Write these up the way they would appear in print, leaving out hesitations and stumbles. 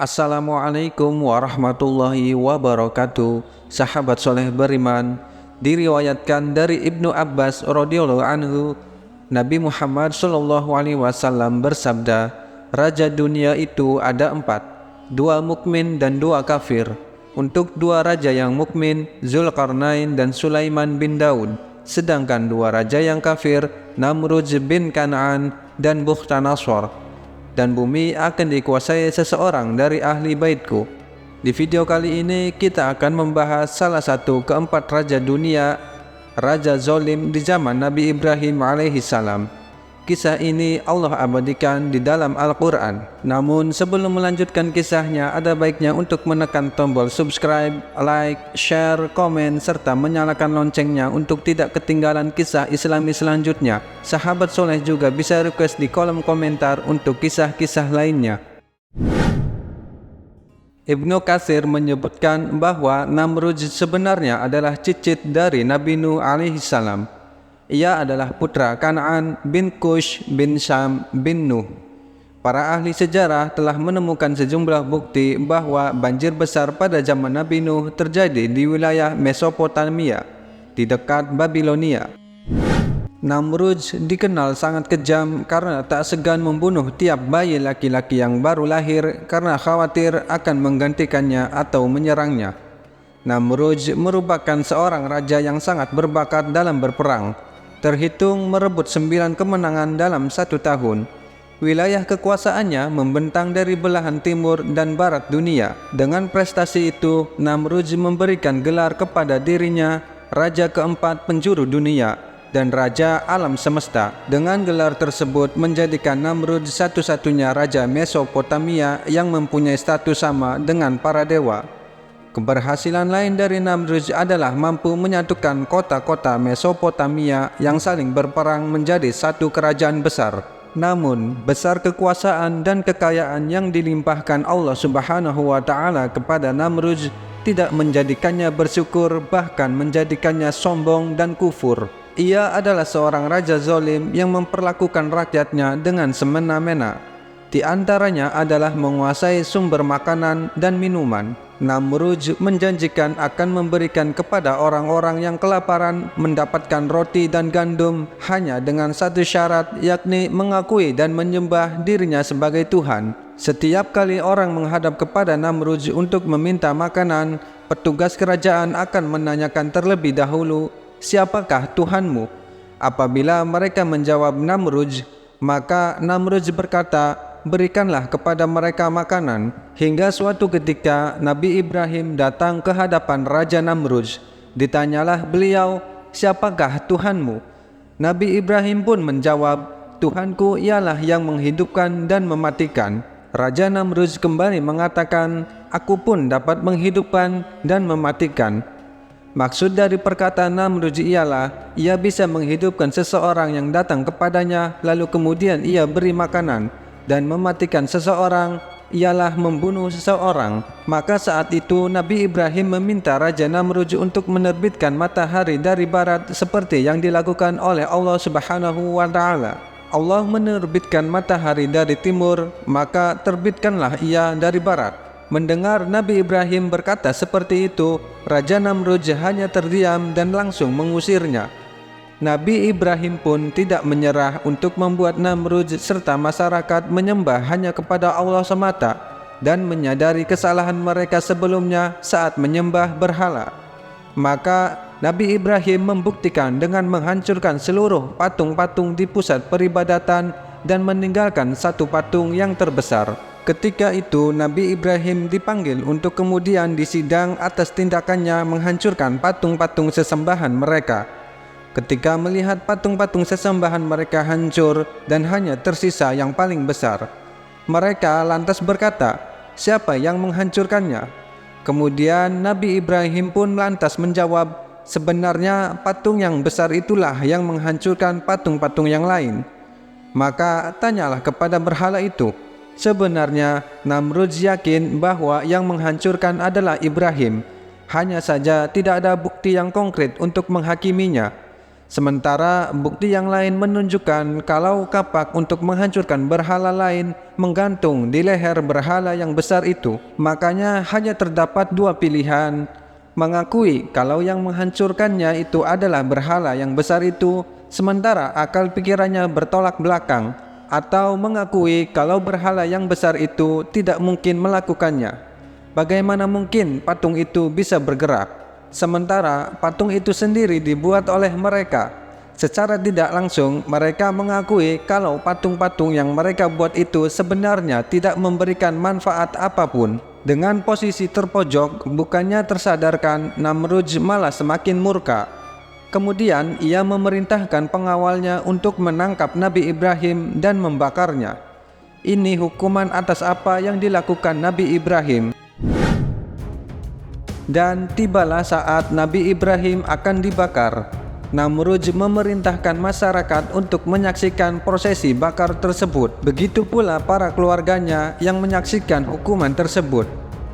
Assalamualaikum warahmatullahi wabarakatuh. Sahabat soleh beriman, diriwayatkan dari Ibnu Abbas radhiyallahu anhu, Nabi Muhammad sallallahu alaihi wasallam bersabda, raja dunia itu ada 4, 2 mukmin dan 2 kafir. Untuk 2 raja yang mukmin, Zulkarnain dan Sulaiman bin Daud, sedangkan 2 raja yang kafir, Namrud bin Kan'an dan Bukhtanasor. Dan bumi akan dikuasai seseorang dari ahli baitku. Di video kali ini kita akan membahas salah satu keempat raja dunia, raja zolim di zaman Nabi Ibrahim alaihissalam. Kisah ini Allah abadikan di dalam Al-Quran. Namun sebelum melanjutkan kisahnya, ada baiknya untuk menekan tombol subscribe, like, share, komen, serta menyalakan loncengnya untuk tidak ketinggalan kisah Islami selanjutnya. Sahabat soleh juga bisa request di kolom komentar untuk kisah-kisah lainnya. Ibnu Katsir menyebutkan bahwa Namrud sebenarnya adalah cicit dari Nabi Nuh alaihissalam. Ia adalah putra Kan'an bin Kush bin Syam bin Nuh. Para ahli sejarah telah menemukan sejumlah bukti bahwa banjir besar pada zaman Nabi Nuh terjadi di wilayah Mesopotamia, di dekat Babilonia. Namrud dikenal sangat kejam karena tak segan membunuh tiap bayi laki-laki yang baru lahir karena khawatir akan menggantikannya atau menyerangnya. Namrud merupakan seorang raja yang sangat berbakat dalam berperang, terhitung merebut 9 kemenangan dalam 1 tahun. Wilayah kekuasaannya membentang dari belahan timur dan barat dunia. Dengan prestasi itu, Namrud memberikan gelar kepada dirinya Raja keempat penjuru dunia dan Raja alam semesta. Dengan gelar tersebut menjadikan Namrud satu-satunya raja Mesopotamia yang mempunyai status sama dengan para dewa. Keberhasilan lain dari Namrud adalah mampu menyatukan kota-kota Mesopotamia yang saling berperang menjadi satu kerajaan besar. Namun, besar kekuasaan dan kekayaan yang dilimpahkan Allah Subhanahu wa Ta'ala kepada Namrud tidak menjadikannya bersyukur, bahkan menjadikannya sombong dan kufur. Ia adalah seorang raja zolim yang memperlakukan rakyatnya dengan semena-mena. Di antaranya adalah menguasai sumber makanan dan minuman. Namrud menjanjikan akan memberikan kepada orang-orang yang kelaparan mendapatkan roti dan gandum hanya dengan satu syarat, yakni mengakui dan menyembah dirinya sebagai Tuhan. Setiap kali orang menghadap kepada Namrud untuk meminta makanan, petugas kerajaan akan menanyakan terlebih dahulu, "Siapakah Tuhanmu?" Apabila mereka menjawab Namrud, maka Namrud berkata, "Berikanlah kepada mereka makanan." Hingga suatu ketika Nabi Ibrahim datang ke hadapan Raja Namrud. Ditanyalah beliau, "Siapakah Tuhanmu?" Nabi Ibrahim pun menjawab, "Tuhanku ialah yang menghidupkan dan mematikan." Raja Namrud kembali mengatakan, "Aku pun dapat menghidupkan dan mematikan." Maksud dari perkataan Namrud ialah ia bisa menghidupkan seseorang yang datang kepadanya, lalu kemudian ia beri makanan, dan mematikan seseorang ialah membunuh seseorang. Maka saat itu Nabi Ibrahim meminta Raja Namrud untuk menerbitkan matahari dari barat seperti yang dilakukan oleh Allah Subhanahu wa Ta'ala. Allah menerbitkan matahari dari timur, maka terbitkanlah ia dari barat. Mendengar Nabi Ibrahim berkata seperti itu, Raja Namrud hanya terdiam dan langsung mengusirnya. Nabi Ibrahim pun tidak menyerah untuk membuat Namrud serta masyarakat menyembah hanya kepada Allah semata dan menyadari kesalahan mereka sebelumnya saat menyembah berhala. Maka Nabi Ibrahim membuktikan dengan menghancurkan seluruh patung-patung di pusat peribadatan dan meninggalkan satu patung yang terbesar. Ketika itu Nabi Ibrahim dipanggil untuk kemudian disidang atas tindakannya menghancurkan patung-patung sesembahan mereka. Ketika melihat patung-patung sesembahan mereka hancur dan hanya tersisa yang paling besar, mereka lantas berkata, "Siapa yang menghancurkannya?" Kemudian Nabi Ibrahim pun lantas menjawab, "Sebenarnya patung yang besar itulah yang menghancurkan patung-patung yang lain." Maka tanyalah kepada berhala itu. Sebenarnya Namrud yakin bahwa yang menghancurkan adalah Ibrahim. Hanya saja tidak ada bukti yang konkret untuk menghakiminya. Sementara bukti yang lain menunjukkan kalau kapak untuk menghancurkan berhala lain menggantung di leher berhala yang besar itu. Makanya hanya terdapat dua pilihan: mengakui kalau yang menghancurkannya itu adalah berhala yang besar itu, sementara akal pikirannya bertolak belakang, atau mengakui kalau berhala yang besar itu tidak mungkin melakukannya. Bagaimana mungkin patung itu bisa bergerak, sementara patung itu sendiri dibuat oleh mereka? Secara tidak langsung, mereka mengakui kalau patung-patung yang mereka buat itu sebenarnya tidak memberikan manfaat apapun. Dengan posisi terpojok, bukannya tersadarkan, Namrudz malah semakin murka. Kemudian ia memerintahkan pengawalnya untuk menangkap Nabi Ibrahim dan membakarnya. Ini hukuman atas apa yang dilakukan Nabi Ibrahim. Dan tibalah saat Nabi Ibrahim akan dibakar. Namrudz memerintahkan masyarakat untuk menyaksikan prosesi bakar tersebut. Begitu pula para keluarganya yang menyaksikan hukuman tersebut.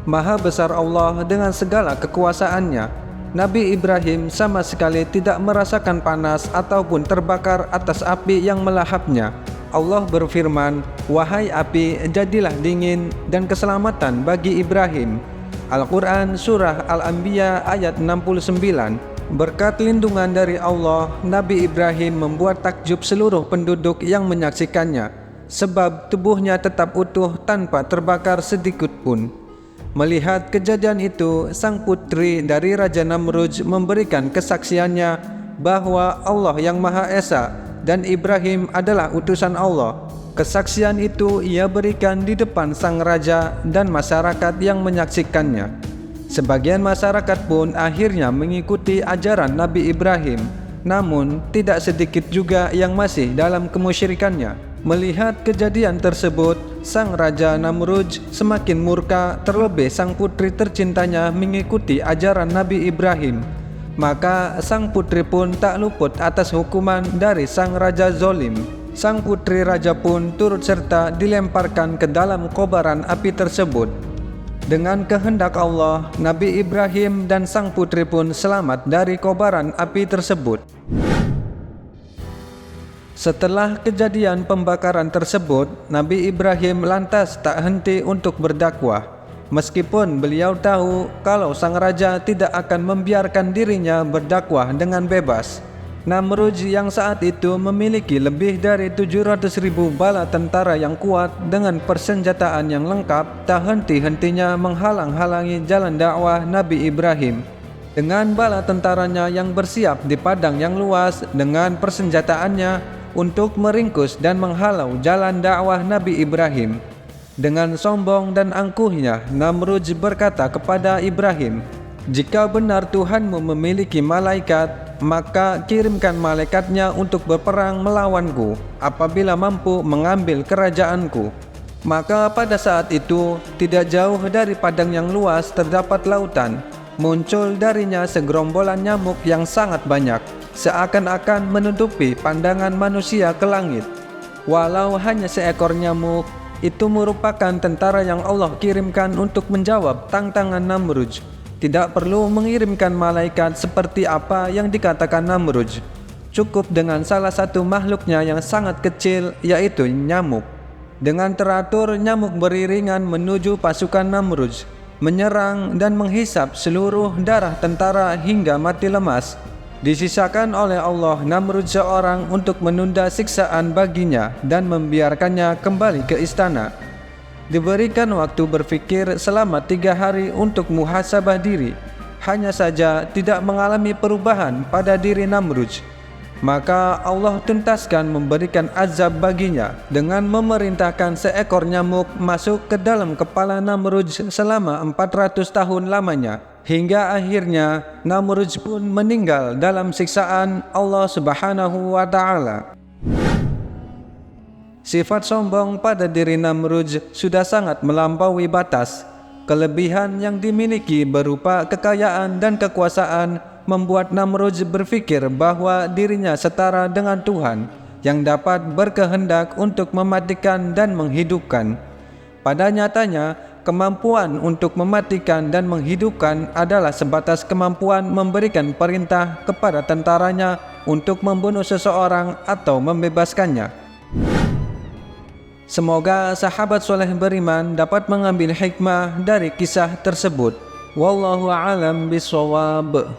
Maha besar Allah dengan segala kekuasaannya. Nabi Ibrahim sama sekali tidak merasakan panas ataupun terbakar atas api yang melahapnya. Allah berfirman, "Wahai api, jadilah dingin dan keselamatan bagi Ibrahim." Al-Quran Surah Al-Anbiya ayat 69. Berkat lindungan dari Allah, Nabi Ibrahim membuat takjub seluruh penduduk yang menyaksikannya, sebab tubuhnya tetap utuh tanpa terbakar sedikit pun. Melihat kejadian itu, sang putri dari Raja Namrudz memberikan kesaksiannya bahwa Allah yang Maha Esa dan Ibrahim adalah utusan Allah. Kesaksian itu ia berikan di depan sang raja dan masyarakat yang menyaksikannya. Sebagian masyarakat pun akhirnya mengikuti ajaran Nabi Ibrahim, namun tidak sedikit juga yang masih dalam kemusyrikannya. Melihat kejadian tersebut, sang Raja Namrudz semakin murka, terlebih sang putri tercintanya mengikuti ajaran Nabi Ibrahim. Maka sang putri pun tak luput atas hukuman dari sang raja zolim. Sang putri raja pun turut serta dilemparkan ke dalam kobaran api tersebut. Dengan kehendak Allah, Nabi Ibrahim dan sang putri pun selamat dari kobaran api tersebut. Setelah kejadian pembakaran tersebut, Nabi Ibrahim lantas tak henti untuk berdakwah. Meskipun beliau tahu kalau sang raja tidak akan membiarkan dirinya berdakwah dengan bebas. Namrudz yang saat itu memiliki lebih dari 700.000 bala tentara yang kuat dengan persenjataan yang lengkap, tak henti-hentinya menghalang-halangi jalan dakwah Nabi Ibrahim. Dengan bala tentaranya yang bersiap di padang yang luas dengan persenjataannya untuk meringkus dan menghalau jalan dakwah Nabi Ibrahim. Dengan sombong dan angkuhnya, Namrudz berkata kepada Ibrahim, "Jika benar Tuhanmu memiliki malaikat, maka kirimkan malaikatnya untuk berperang melawanku apabila mampu mengambil kerajaanku." Maka pada saat itu, tidak jauh dari padang yang luas terdapat lautan. Muncul darinya segerombolan nyamuk yang sangat banyak, seakan-akan menutupi pandangan manusia ke langit. Walau hanya seekor nyamuk, itu merupakan tentara yang Allah kirimkan untuk menjawab tantangan Namrudz. Tidak perlu mengirimkan malaikat seperti apa yang dikatakan Namrudz. Cukup dengan salah satu makhluknya yang sangat kecil, yaitu nyamuk. Dengan teratur, nyamuk beriringan menuju pasukan Namrudz, menyerang dan menghisap seluruh darah tentara hingga mati lemas. Disisakan oleh Allah Namrudz seorang untuk menunda siksaan baginya dan membiarkannya kembali ke istana. Diberikan waktu berfikir selama 3 hari untuk muhasabah diri. Hanya saja tidak mengalami perubahan pada diri Namrudz. Maka Allah tuntaskan memberikan azab baginya dengan memerintahkan seekor nyamuk masuk ke dalam kepala Namrudz selama 400 tahun lamanya. Hingga akhirnya Namrudz pun meninggal dalam siksaan Allah Subhanahu wa Ta'ala. Sifat sombong pada diri Namrudz sudah sangat melampaui batas. Kelebihan yang dimiliki berupa kekayaan dan kekuasaan membuat Namrudz berpikir bahwa dirinya setara dengan Tuhan yang dapat berkehendak untuk mematikan dan menghidupkan. Pada nyatanya, kemampuan untuk mematikan dan menghidupkan adalah sebatas kemampuan memberikan perintah kepada tentaranya untuk membunuh seseorang atau membebaskannya. Semoga sahabat soleh beriman dapat mengambil hikmah dari kisah tersebut. Wallahu a'lam bishawab.